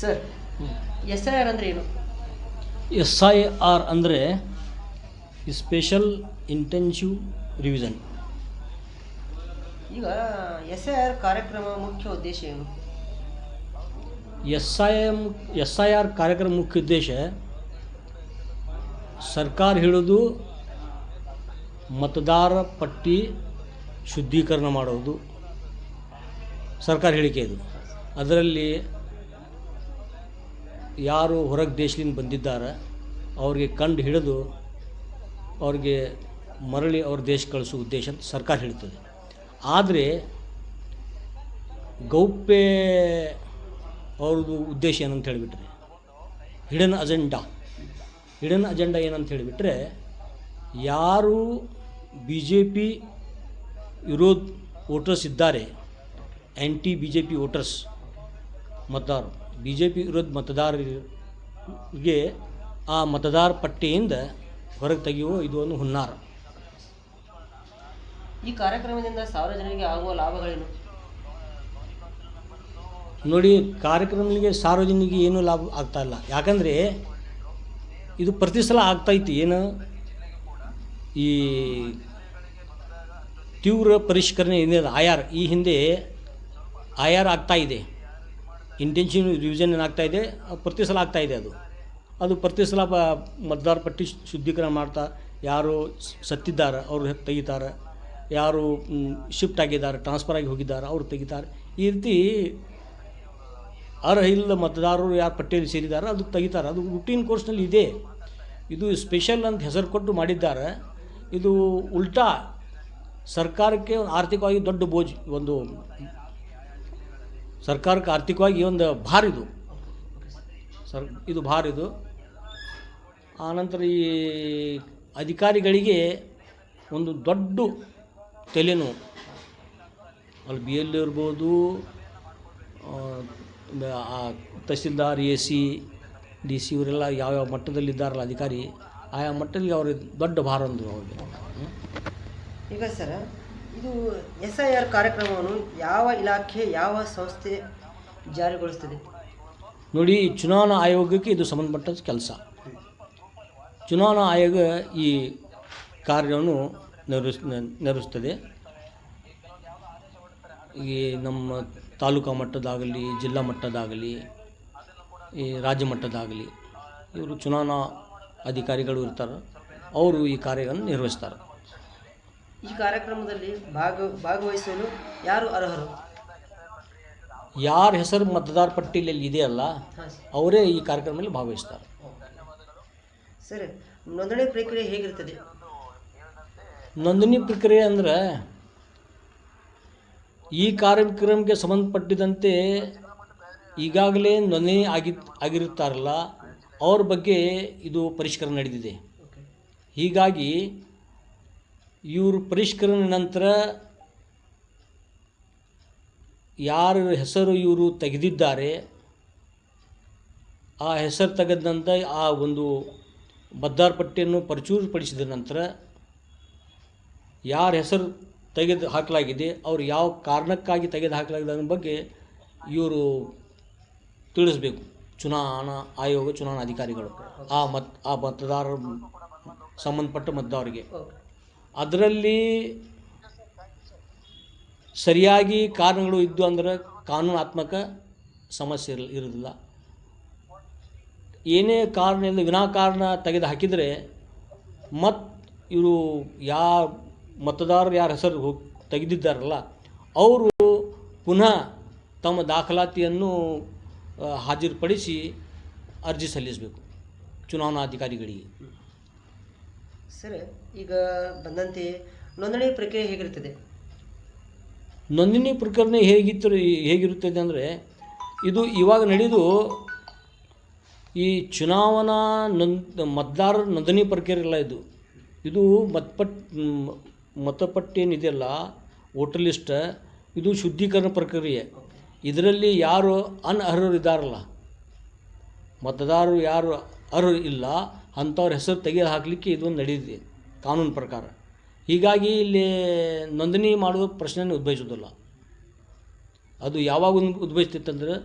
Sir, S I R ಅಂದರೆ ಏನು? SIR ಅಂದರೆ ಸ್ಪೆಷಲ್ ಇಂಟೆನ್ಸಿವ್ ರಿವಿಷನ್. ಈಗ ಎಸ್ ಐ ಆರ್ ಕಾರ್ಯಕ್ರಮ ಮುಖ್ಯ ಉದ್ದೇಶ ಏನು? SIR ಕಾರ್ಯಕ್ರಮ ಮುಖ್ಯ ಉದ್ದೇಶ ಸರ್ಕಾರ ಹಿಡಿದು ಮತದಾರ ಪಟ್ಟಿ ಶುದ್ಧೀಕರಣ ಮಾಡೋದು ಸರ್ಕಾರ ಹೇಳಿಕೆ ಇದು. ಅದರಲ್ಲಿ ಯಾರು ಹೊರಗೆ ದೇಶದಿಂದ ಬಂದಿದ್ದಾರೆ ಅವ್ರಿಗೆ ಕಂಡು ಹಿಡಿದು ಅವ್ರಿಗೆ ಮರಳಿ ಅವ್ರ ದೇಶ ಕಳಿಸೋ ಉದ್ದೇಶ ಅಂತ ಸರ್ಕಾರ ಹೇಳ್ತದೆ. ಆದರೆ ಗೌಪ್ಯ ಅವ್ರದ್ದು ಉದ್ದೇಶ ಏನಂತ ಹೇಳಿಬಿಟ್ರೆ ಹಿಡನ್ ಅಜೆಂಡಾ ಏನಂತ ಹೇಳಿಬಿಟ್ರೆ ಯಾರು BJP ವಿರೋಧ ವೋಟರ್ಸ್ ಇದ್ದಾರೆ, ಆ್ಯಂಟಿ BJP ವೋಟರ್ಸ್ ಮತದಾರರು, BJP ವಿರೋಧ ಮತದಾರರಿಗೆ ಆ ಮತದಾರ ಪಟ್ಟಿಯಿಂದ ಹೊರಗೆ ತೆಗೆಯುವ ಇದು ಒಂದು ಹುನ್ನಾರ. ಈ ಕಾರ್ಯಕ್ರಮದಿಂದ ಸಾರ್ವಜನಿಕರಿಗೆ ಆಗುವ ಲಾಭಗಳೇನು? ನೋಡಿ, ಕಾರ್ಯಕ್ರಮಗಳಿಗೆ ಸಾರ್ವಜನಿಕರಿಗೆ ಏನೂ ಲಾಭ ಆಗ್ತಾಯಿಲ್ಲ. ಯಾಕಂದರೆ ಇದು ಪ್ರತಿ ಸಲ ಆಗ್ತಾಯಿತ್ತು. ಏನು ಈ ತೀವ್ರ ಪರಿಷ್ಕರಣೆ ಏನಿದೆ IR, ಈ ಹಿಂದೆ IR ಆಗ್ತಾಯಿದೆ, ಇಂಟೆನ್ಸಿವ್ ರಿವಿಷನ್ ಏನಾಗ್ತಾಯಿದೆ ಪ್ರತಿ ಸಲ ಆಗ್ತಾಯಿದೆ. ಅದು ಪ್ರತಿ ಸಲ ಮತದಾರ ಪಟ್ಟಿ ಶುದ್ಧೀಕರಣ ಮಾಡ್ತಾ ಯಾರು ಸತ್ತಿದ್ದಾರೆ ಅವ್ರು ತೆಗಿತಾರೆ, ಯಾರು ಶಿಫ್ಟ್ ಆಗಿದ್ದಾರೆ ಟ್ರಾನ್ಸ್ಫರ್ ಆಗಿ ಹೋಗಿದ್ದಾರೆ ಅವ್ರು ತೆಗಿತಾರೆ. ಈ ರೀತಿ ಅರ್ಹ ಇಲ್ಲ ಮತದಾರರು ಯಾರು ಪಟ್ಟಿಯಲ್ಲಿ ಸೇರಿದ್ದಾರೆ ಅದು ತೆಗಿತಾರೆ. ಅದು ರೂಟೀನ್ ಕೋರ್ಸ್ನಲ್ಲಿ ಇದೆ. ಇದು ಸ್ಪೆಷಲ್ ಅಂತ ಹೆಸರು ಕೊಟ್ಟು ಮಾಡಿದ್ದಾರೆ. ಇದು ಉಲ್ಟಾ ಸರ್ಕಾರಕ್ಕೆ ಆರ್ಥಿಕವಾಗಿ ದೊಡ್ಡ ಬೋಜ್, ಒಂದು ಸರ್ಕಾರಕ್ಕೆ ಆರ್ಥಿಕವಾಗಿ ಒಂದು ಭಾರ ಇದು ಭಾರ ಇದು. ಆನಂತರ ಈ ಅಧಿಕಾರಿಗಳಿಗೆ ಒಂದು ದೊಡ್ಡ ತಲೆನೋವು. ಅಲ್ಲಿ BL ಇರ್ಬೋದು, ತಹಸೀಲ್ದಾರ್, AC, DC ಇವರೆಲ್ಲ ಯಾವ್ಯಾವ ಮಟ್ಟದಲ್ಲಿದ್ದಾರಲ್ಲ ಅಧಿಕಾರಿ, ಆಯಾ ಮಟ್ಟದಲ್ಲಿ ಅವ್ರಿಗೆ ದೊಡ್ಡ ಭಾರ ಅಂದರು ಅವ್ರಿಗೆ. ಈಗ ಸರ್, ಇದು SIR ಕಾರ್ಯಕ್ರಮವನ್ನು ಯಾವ ಇಲಾಖೆ ಯಾವ ಸಂಸ್ಥೆ ಜಾರಿಗೊಳಿಸ್ತದೆ? ನೋಡಿ, ಚುನಾವಣಾ ಆಯೋಗಕ್ಕೆ ಇದು ಸಂಬಂಧಪಟ್ಟ ಕೆಲಸ. ಚುನಾವಣಾ ಆಯೋಗ ಈ ಕಾರ್ಯವನ್ನು ನಿರ್ವಹಿಸ್ತದೆ. ಈ ನಮ್ಮ ತಾಲೂಕಾ ಮಟ್ಟದಾಗಲಿ, ಜಿಲ್ಲಾ ಮಟ್ಟದಾಗಲಿ, ಈ ರಾಜ್ಯ ಮಟ್ಟದಾಗಲಿ ಇವರು ಚುನಾವಣಾ ಅಧಿಕಾರಿಗಳು ಇರ್ತಾರೆ, ಅವರು ಈ ಕಾರ್ಯವನ್ನು ನಿರ್ವಹಿಸ್ತಾರೆ. ಈ ಕಾರ್ಯಕ್ರಮದಲ್ಲಿ ಭಾಗವಹಿಸಲು ಯಾರು ಅರ್ಹರು? ಯಾರ ಹೆಸರು ಮತದಾರ ಪಟ್ಟಿಯಲ್ಲಿ ಇದೆಯಲ್ಲ ಅವರೇ ಈ ಕಾರ್ಯಕ್ರಮದಲ್ಲಿ ಭಾಗವಹಿಸ್ತಾರೆ. ಸರ್, ನೋಂದಣಿ ಪ್ರಕ್ರಿಯೆ ಹೇಗಿರ್ತದೆ? ನೋಂದಣಿ ಪ್ರಕ್ರಿಯೆ ಅಂದರೆ ಈ ಕಾರ್ಯಕ್ರಮಕ್ಕೆ ಸಂಬಂಧಪಟ್ಟಿದಂತೆ ಈಗಾಗಲೇ ನೋಂದಣಿ ಆಗಿರುತ್ತಾರಲ್ಲ ಅವ್ರ ಬಗ್ಗೆ ಇದು ಪರಿಷ್ಕರಣೆ ನಡೆದಿದೆ. ಹೀಗಾಗಿ ಇವರು ಪರಿಷ್ಕರಣೆ ನಂತರ ಯಾರ ಹೆಸರು ಇವರು ತೆಗೆದಿದ್ದಾರೆ ಆ ಹೆಸರು ತೆಗೆದಂಥ ಆ ಒಂದು ಮತದಾರ ಪಟ್ಟಿಯನ್ನು ಪ್ರಚುರಪಡಿಸಿದ ನಂತರ ಯಾರ ಹೆಸರು ತೆಗೆದು ಹಾಕಲಾಗಿದೆ, ಅವರು ಯಾವ ಕಾರಣಕ್ಕಾಗಿ ತೆಗೆದು ಹಾಕಲಾಗಿದೆ ಅನ್ನೋ ಬಗ್ಗೆ ಇವರು ತಿಳಿಸ್ಬೇಕು. ಚುನಾವಣಾ ಆಯೋಗ, ಚುನಾವಣಾ ಅಧಿಕಾರಿಗಳು ಆ ಮತದಾರ ಸಂಬಂಧಪಟ್ಟ ಮತದಾರರಿಗೆ ಅದರಲ್ಲಿ ಸರಿಯಾಗಿ ಕಾರಣಗಳು ಇದ್ದು ಅಂದರೆ ಕಾನೂನಾತ್ಮಕ ಸಮಸ್ಯೆ ಇರೋದಿಲ್ಲ. ಏನೇ ಕಾರಣ ಇಲ್ಲ ವಿನಾಕಾರಣ ತೆಗೆದು ಹಾಕಿದರೆ ಇವರು ಮತದಾರರು ಯಾರ ಹೆಸರು ತೆಗೆದಿದ್ದಾರಲ್ಲ ಅವರು ಪುನಃ ತಮ್ಮ ದಾಖಲಾತಿಯನ್ನು ಹಾಜರುಪಡಿಸಿ ಅರ್ಜಿ ಸಲ್ಲಿಸಬೇಕು ಚುನಾವಣಾಧಿಕಾರಿಗಳಿಗೆ. ಸರ್, ಈಗ ಬಂದಂತೆ ನೋಂದಣಿ ಪ್ರಕ್ರಿಯೆ ಹೇಗಿರುತ್ತದೆ? ನೋಂದಣಿ ಪ್ರಕ್ರಿಯೆ ಹೇಗಿರುತ್ತದೆ ಅಂದರೆ ಇದು ಇವಾಗ ನಡೆದು ಈ ಚುನಾವಣಾ ಮತದಾರರ ನೋಂದಣಿ ಪ್ರಕ್ರಿಯೆ ಇಲ್ಲ. ಇದು ಮತಪಟ್ಟಿ ಏನಿದೆಯಲ್ಲ, ವೋಟರ್ ಲಿಸ್ಟ್, ಇದು ಶುದ್ಧೀಕರಣ ಪ್ರಕ್ರಿಯೆ. ಇದರಲ್ಲಿ ಯಾರು ಅನರ್ಹರು ಇದ್ದಾರಲ್ಲ, ಮತದಾರರು ಯಾರು ಅರ್ಹರು ಇಲ್ಲ ಅಂಥವ್ರ ಹೆಸರು ತೆಗೆದು ಹಾಕಲಿಕ್ಕೆ ಇದೊಂದು ನಡೆದಿದೆ ಕಾನೂನು ಪ್ರಕಾರ. ಹೀಗಾಗಿ ಇಲ್ಲಿ ನೋಂದಣಿ ಮಾಡೋದು ಪ್ರಶ್ನೆನೇ ಉದ್ಭವಿಸೋದಿಲ್ಲ. ಅದು ಯಾವಾಗ ಉದ್ಭವಿಸ್ತಿತ್ತಂದ್ರೆ